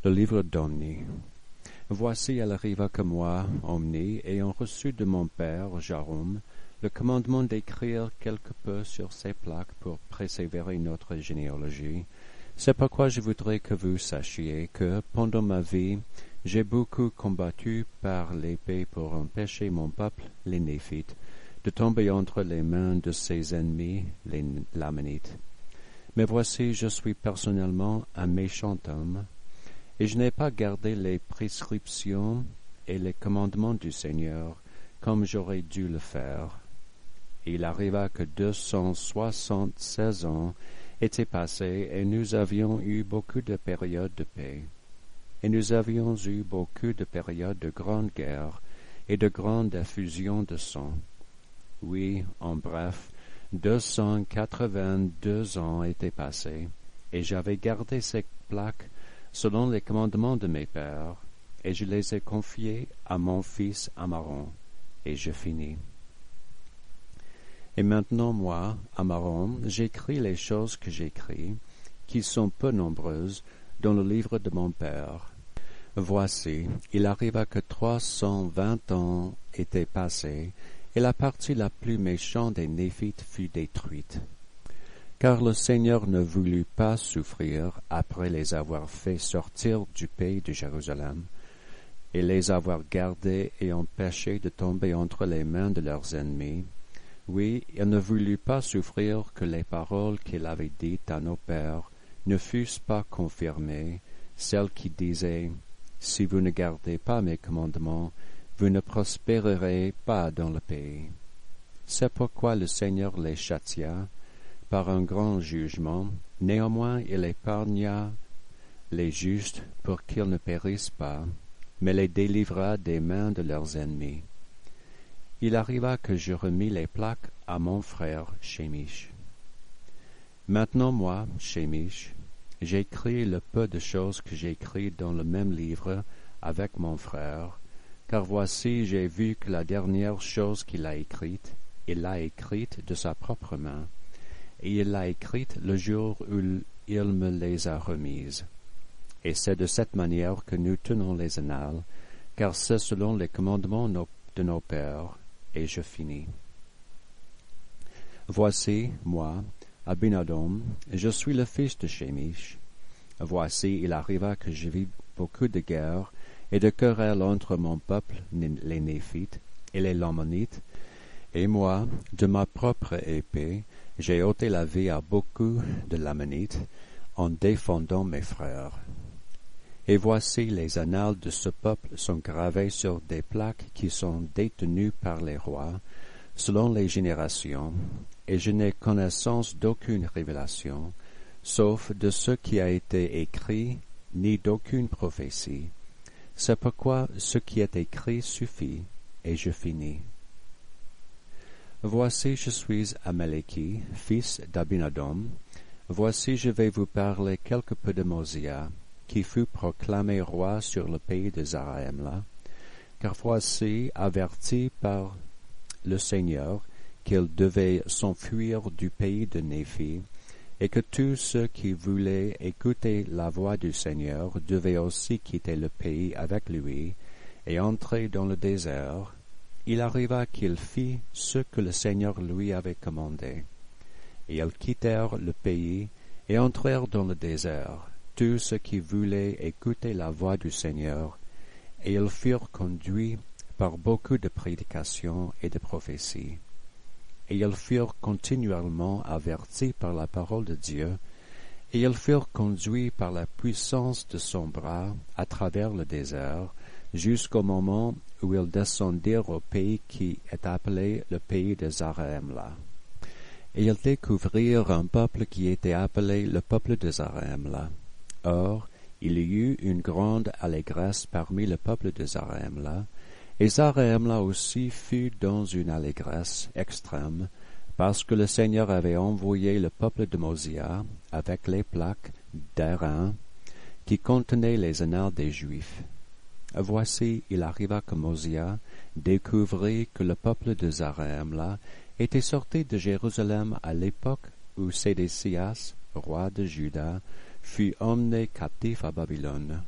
Le livre d'Omni. Voici, elle arriva que moi, Omni, ayant reçu de mon père, Jarom, le commandement d'écrire quelque peu sur ces plaques pour préserver notre généalogie. C'est pourquoi je voudrais que vous sachiez que, pendant ma vie, j'ai beaucoup combattu par l'épée pour empêcher mon peuple, les Néphites, de tomber entre les mains de ses ennemis, les Lamanites. Mais voici, je suis personnellement un méchant homme, et je n'ai pas gardé les prescriptions et les commandements du Seigneur comme j'aurais dû le faire. Il arriva que 276 ans étaient passés et nous avions eu beaucoup de périodes de paix. Et nous avions eu beaucoup de périodes de grande guerre et de grande effusion de sang. Oui, en bref, 282 ans étaient passés, et j'avais gardé ces plaques selon les commandements de mes pères, et je les ai confiés à mon fils Amaron, et je finis. Et maintenant, moi, Amaron, j'écris les choses que j'écris, qui sont peu nombreuses, dans le livre de mon père. Voici, il arriva que 320 ans étaient passés, et la partie la plus méchante des Néphites fut détruite. Car le Seigneur ne voulut pas souffrir après les avoir fait sortir du pays de Jérusalem, et les avoir gardés et empêchés de tomber entre les mains de leurs ennemis. Oui, il ne voulut pas souffrir que les paroles qu'il avait dites à nos pères ne fussent pas confirmées, celles qui disaient « Si vous ne gardez pas mes commandements, vous ne prospérerez pas dans le pays. » C'est pourquoi le Seigneur les châtia par un grand jugement, néanmoins il épargna les justes pour qu'ils ne périssent pas, mais les délivra des mains de leurs ennemis. Il arriva que je remis les plaques à mon frère Shémish. Maintenant moi, Shémish, j'écris le peu de choses que j'écris dans le même livre avec mon frère, car voici j'ai vu que la dernière chose qu'il a écrite, il l'a écrite de sa propre main, et il l'a écrite le jour où il me les a remises. Et c'est de cette manière que nous tenons les annales, car c'est selon les commandements de nos pères, et je finis. Voici, moi, Abinadom, je suis le fils de Shémish. Voici, il arriva que je vis beaucoup de guerres et de querelles entre mon peuple, les Néphites, et les Lamanites, et moi, de ma propre épée, j'ai ôté la vie à beaucoup de Lamanites en défendant mes frères. Et voici les annales de ce peuple sont gravées sur des plaques qui sont détenues par les rois, selon les générations, et je n'ai connaissance d'aucune révélation, sauf de ce qui a été écrit, ni d'aucune prophétie. C'est pourquoi ce qui est écrit suffit, et je finis. Voici, je suis Amaleki, fils d'Abinadom. Voici, je vais vous parler quelque peu de Mosia, qui fut proclamé roi sur le pays de Zarahemla, car voici, averti par le Seigneur qu'il devait s'enfuir du pays de Néphi, et que tous ceux qui voulaient écouter la voix du Seigneur devaient aussi quitter le pays avec lui et entrer dans le désert. Il arriva qu'il fit ce que le Seigneur lui avait commandé. Et ils quittèrent le pays et entrèrent dans le désert, tous ceux qui voulaient écouter la voix du Seigneur, et ils furent conduits par beaucoup de prédications et de prophéties. Et ils furent continuellement avertis par la parole de Dieu, et ils furent conduits par la puissance de son bras à travers le désert, jusqu'au moment où ils descendirent au pays qui est appelé le pays de Zarahemla. Et ils découvrirent un peuple qui était appelé le peuple de Zarahemla. Or, il y eut une grande allégresse parmi le peuple de Zarahemla, et Zarahemla aussi fut dans une allégresse extrême, parce que le Seigneur avait envoyé le peuple de Mosia avec les plaques d'airain qui contenaient les annales des Juifs. Voici, il arriva que Mosia découvrit que le peuple de Zarahemla était sorti de Jérusalem à l'époque où Sédécias, roi de Juda, fut emmené captif à Babylone.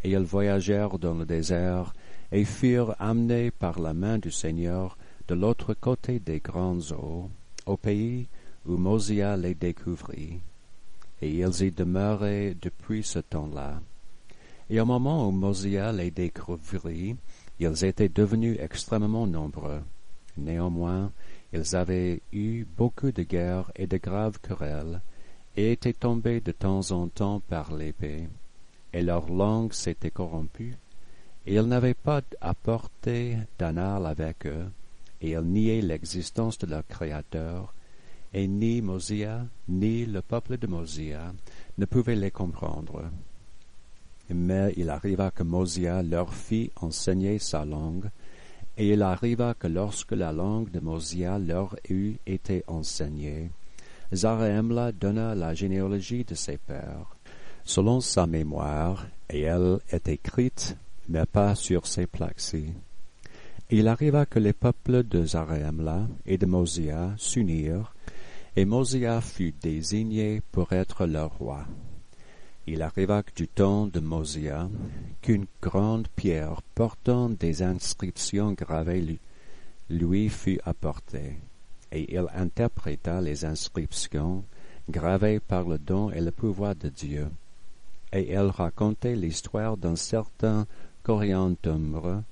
et ils voyagèrent dans le désert, et furent amenés par la main du Seigneur de l'autre côté des grandes eaux, au pays où Mosia les découvrit. Et ils y demeuraient depuis ce temps-là. Et au moment où Mosia les découvrit, ils étaient devenus extrêmement nombreux. Néanmoins, ils avaient eu beaucoup de guerres et de graves querelles, et étaient tombés de temps en temps par l'épée, et leur langue s'était corrompue, et ils n'avaient pas apporté d'annales avec eux, et ils niaient l'existence de leur Créateur, et ni Mosia, ni le peuple de Mosia ne pouvaient les comprendre. Mais il arriva que Mosia leur fit enseigner sa langue, et il arriva que lorsque la langue de Mosia leur eut été enseignée, Zarahemla donna la généalogie de ses pères, selon sa mémoire, et elle est écrite, mais pas sur ces plaques-ci. Il arriva que les peuples de Zarahemla et de Mosia s'unirent, et Mosia fut désigné pour être leur roi. Il arriva que du temps de Mosia, qu'une grande pierre portant des inscriptions gravées lui fut apportée, et il interpréta les inscriptions gravées par le don et le pouvoir de Dieu, et elle racontait l'histoire d'un certain Coriantumbre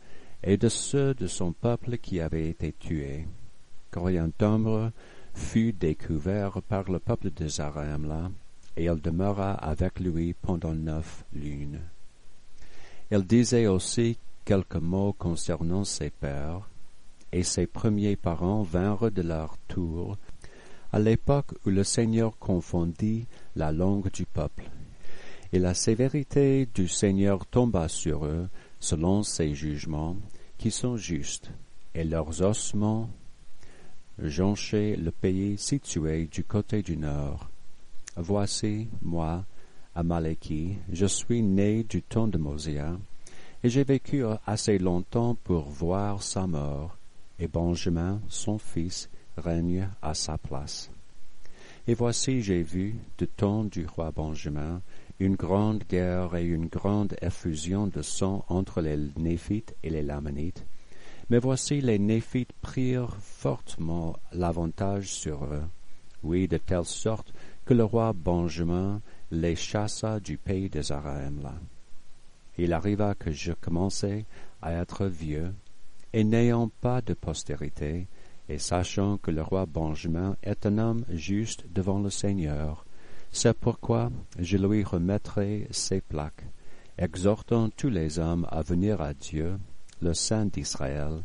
et de ceux de son peuple qui avaient été tués. Coriantumbre fut découvert par le peuple de Zarahemla, et elle demeura avec lui pendant 9 lunes. Elle disait aussi quelques mots concernant ses pères, et ses premiers parents vinrent de leur tour, à l'époque où le Seigneur confondit la langue du peuple, et la sévérité du Seigneur tomba sur eux, selon ses jugements, qui sont justes, et leurs ossements jonchaient le pays situé du côté du nord. Voici, moi, Amaleki, je suis né du temps de Mosia, et j'ai vécu assez longtemps pour voir sa mort, et Benjamin, son fils, règne à sa place. Et voici, j'ai vu, du temps du roi Benjamin, une grande guerre et une grande effusion de sang entre les Néphites et les Lamanites. Mais voici, les Néphites prirent fortement l'avantage sur eux, oui, de telle sorte que le roi Benjamin les chassa du pays de Zarahemla. Il arriva que je commençais à être vieux, et n'ayant pas de postérité, et sachant que le roi Benjamin est un homme juste devant le Seigneur, c'est pourquoi je lui remettrai ces plaques, exhortant tous les hommes à venir à Dieu, le Saint d'Israël,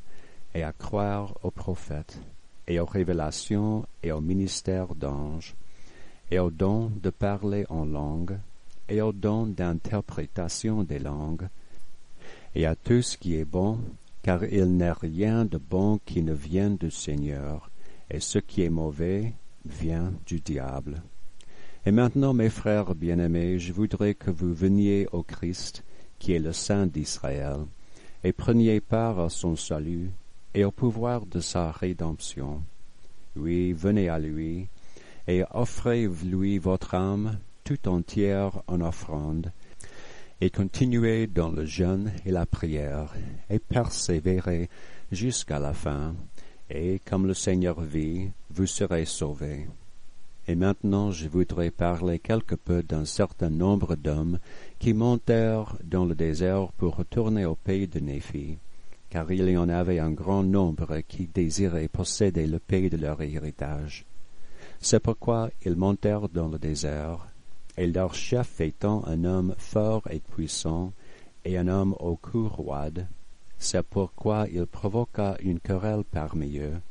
et à croire aux prophètes, et aux révélations et au ministère d'anges, et au don de parler en langue, et au don d'interprétation des langues, et à tout ce qui est bon, car il n'est rien de bon qui ne vienne du Seigneur, et ce qui est mauvais vient du diable. Et maintenant, mes frères bien-aimés, je voudrais que vous veniez au Christ, qui est le Saint d'Israël, et preniez part à son salut et au pouvoir de sa rédemption. Oui, venez à lui, et offrez-lui votre âme tout entière en offrande, et continuez dans le jeûne et la prière, et persévérez jusqu'à la fin, et comme le Seigneur vit, vous serez sauvés. Et maintenant je voudrais parler quelque peu d'un certain nombre d'hommes qui montèrent dans le désert pour retourner au pays de Néphi, car il y en avait un grand nombre qui désiraient posséder le pays de leur héritage. C'est pourquoi ils montèrent dans le désert, et leur chef étant un homme fort et puissant, et un homme au cou roide, c'est pourquoi il provoqua une querelle parmi eux,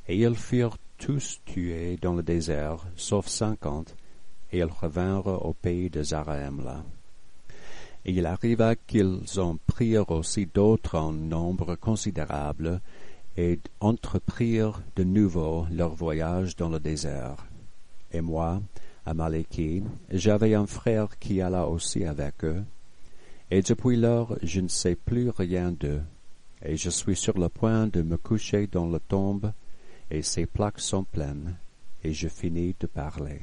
et ils furent tous tués dans le désert, sauf 50, et ils revinrent au pays de Zarahemla. Et il arriva qu'ils en prirent aussi d'autres en nombre considérable, et entreprirent de nouveau leur voyage dans le désert. Et moi, Amaleki, j'avais un frère qui alla aussi avec eux, et depuis lors je ne sais plus rien d'eux, et je suis sur le point de me coucher dans la tombe, et ces plaques sont pleines, et je finis de parler.